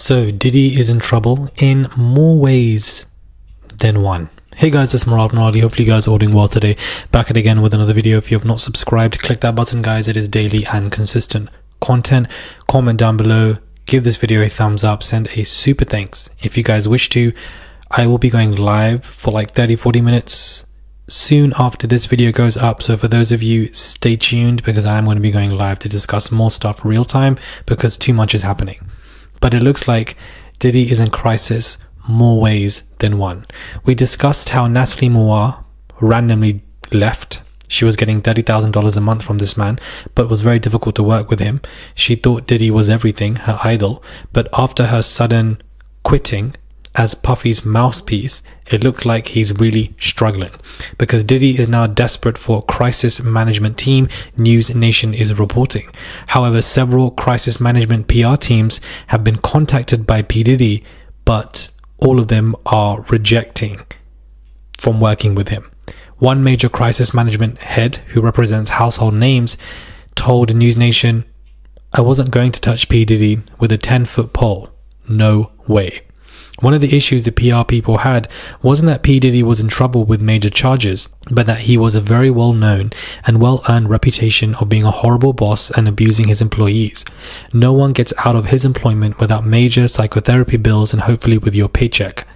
So Diddy is in trouble in more ways than one. Hey guys, it's Morali. Hopefully you guys are all doing well today. Back at again with another video. If you have not subscribed, click that button guys. It is daily and consistent content. Comment down below, give this video a thumbs up, send a super thanks. If you guys wish to, I will be going live for like 30-40 minutes soon after this video goes up. So for those of you, stay tuned because I am going to be going live to discuss more stuff real time because too much is happening. But it looks like Diddy is in crisis more ways than one. We discussed how Natalie Moir randomly left. She was getting $30,000 a month from this man, but it was very difficult to work with him. She thought Diddy was everything, her idol, but after her sudden quitting as Puffy's mouthpiece, it looks like he's really struggling because Diddy is now desperate for a crisis management team, News Nation is reporting. However, several crisis management PR teams have been contacted by P. Diddy, but all of them are rejecting from working with him. One major crisis management head who represents household names told News Nation, "I wasn't going to touch P. Diddy with a 10-foot pole. No way." One of the issues the PR people had wasn't that P. Diddy was in trouble with major charges, but that he was a very well-known and well-earned reputation of being a horrible boss and abusing his employees. No one gets out of his employment without major psychotherapy bills and hopefully with your paycheck.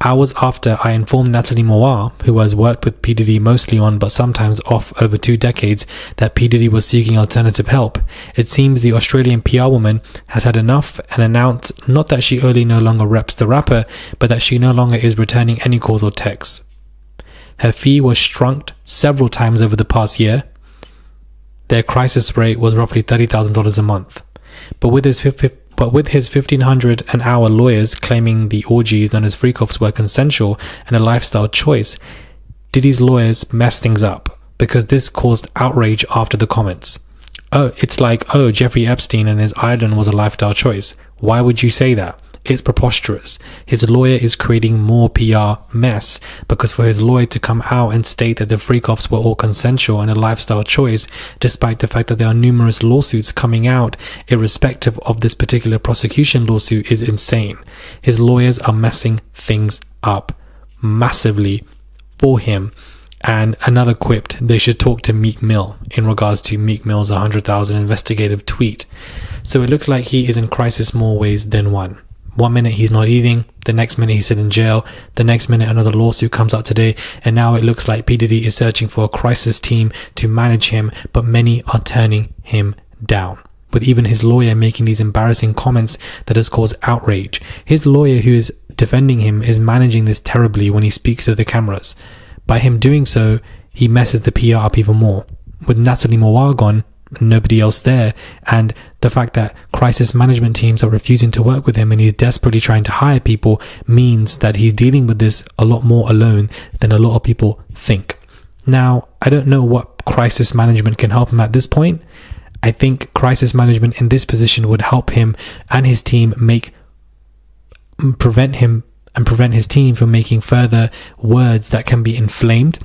Hours after I informed Natalie Moir, who has worked with P. Diddy mostly on but sometimes off over 2 decades, that P. Diddy was seeking alternative help, it seems the Australian PR woman has had enough and announced not that she only no longer reps the rapper, but that she no longer is returning any calls or texts. Her fee was shrunk several times over the past year. Their crisis rate was roughly $30,000 a month. But with his $1,500 an hour lawyers claiming the orgies known as freak-offs were consensual and a lifestyle choice, Diddy's lawyers messed things up because this caused outrage after the comments. It's like, Jeffrey Epstein and his island was a lifestyle choice. Why would you say that? It's preposterous. His lawyer is creating more PR mess because for his lawyer to come out and state that the freak-offs were all consensual and a lifestyle choice, despite the fact that there are numerous lawsuits coming out irrespective of this particular prosecution lawsuit, is insane. His lawyers are messing things up massively for him. And another quipped they should talk to Meek Mill in regards to Meek Mill's 100,000 investigative tweet. So it looks like he is in crisis more ways than one. 1 minute he's not eating, the next minute he's in jail, the next minute another lawsuit comes out today, and now it looks like P. Diddy is searching for a crisis team to manage him, but many are turning him down, with even his lawyer making these embarrassing comments that has caused outrage. His lawyer who is defending him is managing this terribly when he speaks to the cameras. By him doing so, he messes the PR up even more. With Natalie Moir gone, nobody else there, and the fact that crisis management teams are refusing to work with him and he's desperately trying to hire people means that he's dealing with this a lot more alone than a lot of people think. Now, I don't know what crisis management can help him at this point. I think crisis management in this position would help him and his team prevent his team from making further words that can be inflamed,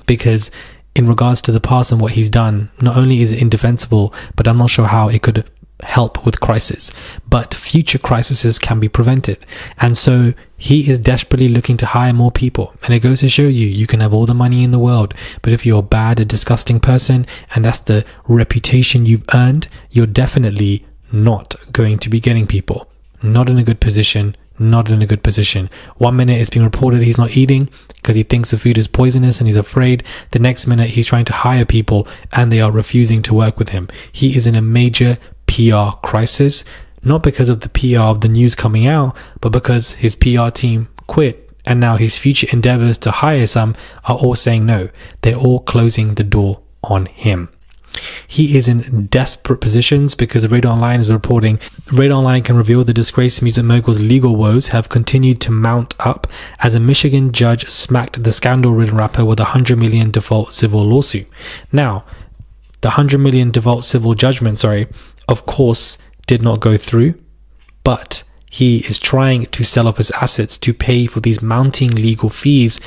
because in regards to the past and what he's done, not only is it indefensible, but I'm not sure how it could help with crisis, but future crises can be prevented. And so he is desperately looking to hire more people. And it goes to show you can have all the money in the world, but if you're a bad, a disgusting person, and that's the reputation you've earned, you're definitely not going to be getting people. Not in a good position. Not in a good position. 1 minute it's being reported he's not eating because he thinks the food is poisonous and he's afraid. The next minute he's trying to hire people and they are refusing to work with him. He is in a major PR crisis, not because of the PR of the news coming out, but because his PR team quit and now his future endeavors to hire some are all saying no. They're all closing the door on him. He is in desperate positions because Radar Online is reporting. Radar Online can reveal the disgraced music mogul's legal woes have continued to mount up as a Michigan judge smacked the scandal-ridden rapper with a $100 million default civil lawsuit. Now, the $100 million default civil judgment, of course, did not go through, but he is trying to sell off his assets to pay for these mounting legal fees,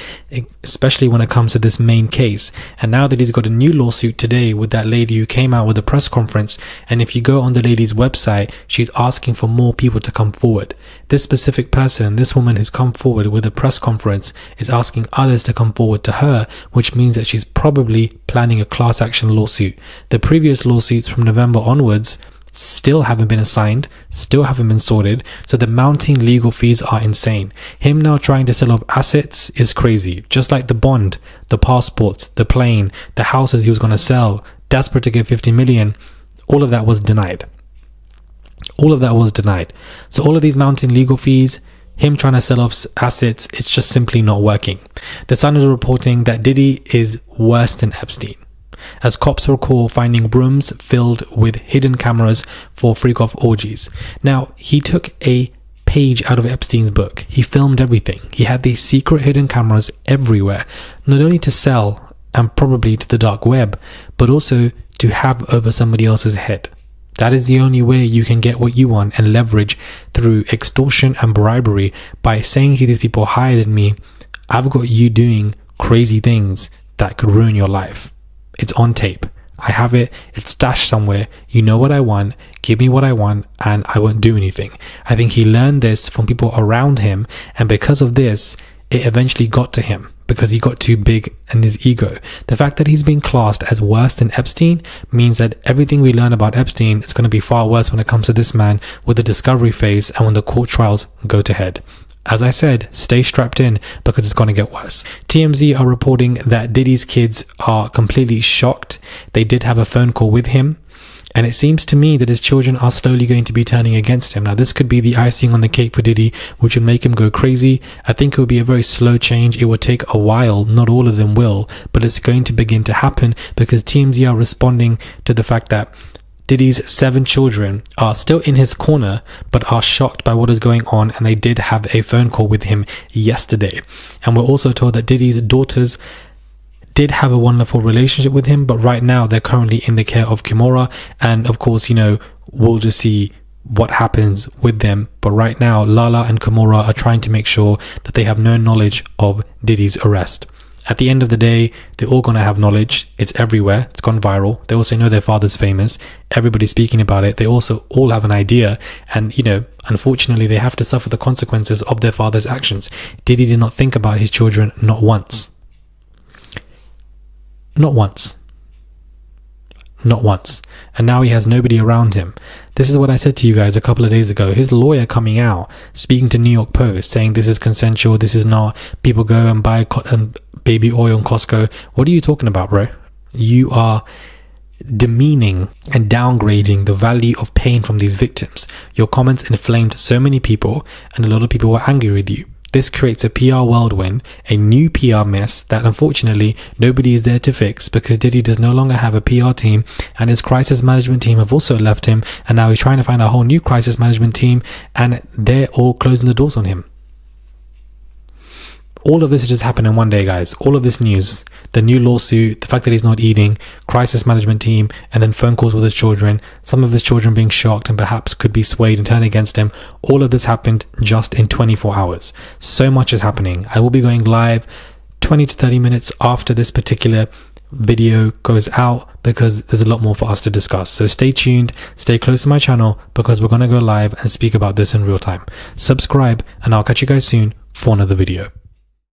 especially when it comes to this main case. And now that he's got a new lawsuit today with that lady who came out with a press conference, and if you go on the lady's website, she's asking for more people to come forward. This specific person, this woman who's come forward with a press conference, is asking others to come forward to her, which means that she's probably planning a class action lawsuit. The previous lawsuits from November onwards still haven't been assigned, still haven't been sorted, so the mounting legal fees are insane. Him now trying to sell off assets is crazy. Just like the bond, the passports, the plane, the houses he was going to sell, desperate to get 50 million, all of that was denied. All of that was denied. So all of these mounting legal fees, him trying to sell off assets, it's just simply not working. The Sun is reporting that Diddy is worse than Epstein, as cops recall finding rooms filled with hidden cameras for freak-off orgies. Now, he took a page out of Epstein's book. He filmed everything. He had these secret hidden cameras everywhere, not only to sell and probably to the dark web, but also to have over somebody else's head. That is the only way you can get what you want and leverage through extortion and bribery, by saying to these people higher than me, I've got you doing crazy things that could ruin your life. It's on tape. I have it. It's stashed somewhere. You know what I want. Give me what I want and I won't do anything. I think he learned this from people around him, and because of this, it eventually got to him because he got too big in his ego. The fact that he's been classed as worse than Epstein means that everything we learn about Epstein is going to be far worse when it comes to this man with the discovery phase and when the court trials go to head. As I said, stay strapped in because it's going to get worse. TMZ are reporting that Diddy's kids are completely shocked. They did have a phone call with him, and it seems to me that his children are slowly going to be turning against him. Now, this could be the icing on the cake for Diddy, which would make him go crazy. I think it would be a very slow change. It will take a while. Not all of them will, but it's going to begin to happen because TMZ are responding to the fact that Diddy's 7 children are still in his corner, but are shocked by what is going on, and they did have a phone call with him yesterday. And we're also told that Diddy's daughters did have a wonderful relationship with him, but right now they're currently in the care of Kimora, and of course, we'll just see what happens with them. But right now, Lala and Kimora are trying to make sure that they have no knowledge of Diddy's arrest. At the end of the day, they're all going to have knowledge. It's everywhere. It's gone viral. They also know their father's famous. Everybody's speaking about it. They also all have an idea. And, unfortunately, they have to suffer the consequences of their father's actions. Diddy did not think about his children, not once. Not once. Not once. And now he has nobody around him. This is what I said to you guys a couple of days ago. His lawyer coming out, speaking to New York Post, saying this is consensual, this is not. People go and buy baby oil in Costco. What are you talking about, bro? You are demeaning and downgrading the value of pain from these victims. Your comments inflamed so many people, and a lot of people were angry with you. This creates a PR whirlwind, a new PR mess that unfortunately nobody is there to fix, because Diddy does no longer have a PR team, and his crisis management team have also left him, and now he's trying to find a whole new crisis management team, and they're all closing the doors on him. All of this has just happened in one day, guys. All of this news, the new lawsuit, the fact that he's not eating, crisis management team, and then phone calls with his children, some of his children being shocked and perhaps could be swayed and turn against him. All of this happened just in 24 hours. So much is happening. I will be going live 20 to 30 minutes after this particular video goes out because there's a lot more for us to discuss. So stay tuned, stay close to my channel because we're going to go live and speak about this in real time. Subscribe, and I'll catch you guys soon for another video.